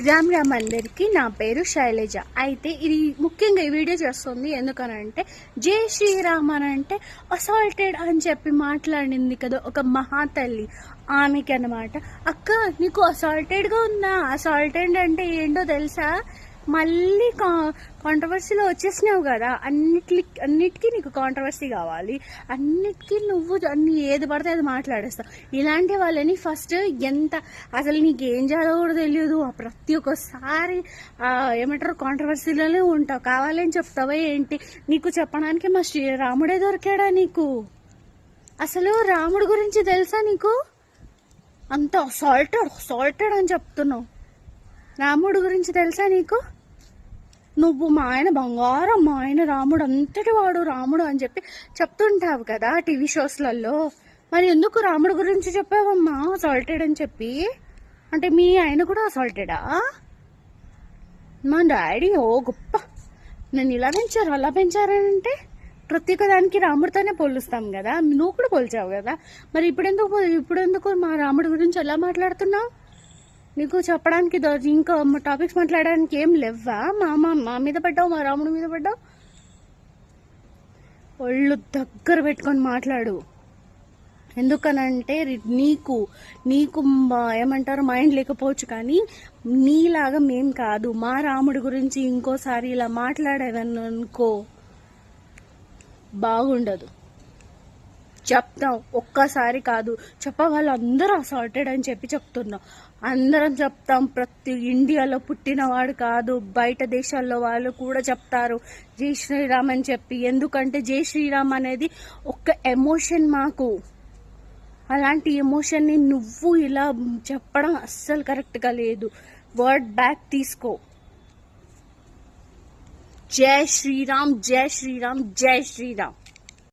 రామ్ రామ్ అందరికి, నా పేరు శైలజ. అయితే ఇది ముఖ్యంగా ఈ వీడియో చేస్తుంది ఎందుకనంటే, జై శ్రీరామ్ అని అంటే అసాల్టెడ్ అని చెప్పి మాట్లాడింది కదా ఒక మహాతల్లి, ఆమెకి అనమాట. అక్క నీకు అసాల్టెడ్గా ఉందా? అసాల్టెడ్ అంటే ఏంటో తెలుసా? మళ్ళీ కాంట్రవర్సీలో వచ్చేసినావు కదా, అన్నిటికీ నీకు కాంట్రవర్సీ కావాలి, అన్నిటికీ నువ్వు ఏది పడితే అది మాట్లాడేస్తావు. ఇలాంటి వాళ్ళని ఫస్ట్ అసలు నీకు ఏం చేయాలో కూడా తెలియదు, ప్రతి ఒక్కసారి ఏమంటారు కాంట్రవర్సీలోనే ఉంటావు. కావాలని చెప్తావా ఏంటి? నీకు చెప్పడానికి మా శ్రీరాముడే దొరికాడా నీకు? అసలు రాముడి గురించి తెలుసా నీకు? అంత సాల్టెడ్ అని చెప్తున్నావు. రాముడి గురించి తెలుసా నీకు? నువ్వు మా ఆయన బంగారం, మా ఆయన రాముడు అంతటి వాడు, రాముడు అని చెప్పి చెప్తుంటావు కదా టీవీ షోస్లలో. మరి ఎందుకు రాముడు గురించి చెప్పావమ్మా అసాల్టెడ్ అని చెప్పి? అంటే మీ ఆయన కూడా అసాల్టెడా? మా డాడీ ఓ గొప్ప, నన్ను ఇలా పెంచారు అలా పెంచారంటే ప్రతి ఒక్క దానికి రాముడితోనే పోలుస్తాం కదా, నువ్వు కూడా పోల్చావు కదా. మరి ఇప్పుడెందుకు మా రాముడి గురించి ఎలా మాట్లాడుతున్నావు? నీకు చెప్పడానికి ఇంకా టాపిక్స్ మాట్లాడడానికి ఏం లేవా? మా మీద పడ్డావు, మా రాముడి మీద పడ్డావు. ఒళ్ళు దగ్గర పెట్టుకొని మాట్లాడు. ఎందుకనంటే నీకు ఏమంటారు మైండ్ లేకపోవచ్చు, కానీ నీలాగా మేం కాదు. మా రాముడి గురించి ఇంకోసారి ఇలా మాట్లాడేవని అనుకో బాగుండదు. చెప్తాం, ఒక్కసారి కాదు వాళ్ళు అందరూ అసాల్టెడ్ అని చెప్పి చెప్తున్నాం. అందరం చెప్తాం, ప్రతి ఇండియాలో పుట్టినవాడు కాదు, బయట దేశాల్లో వాళ్ళు కూడా చెప్తారు జై శ్రీరామ్ అని చెప్పి. ఎందుకంటే జై శ్రీరామ్ అనేది ఒక ఎమోషన్ మాకు. అలాంటి ఎమోషన్ని నువ్వు ఇలా చెప్పడం అస్సలు కరెక్ట్గా లేదు. వర్డ్ బ్యాక్ తీసుకో. జై శ్రీరామ్, జై శ్రీరామ్, జై శ్రీరామ్.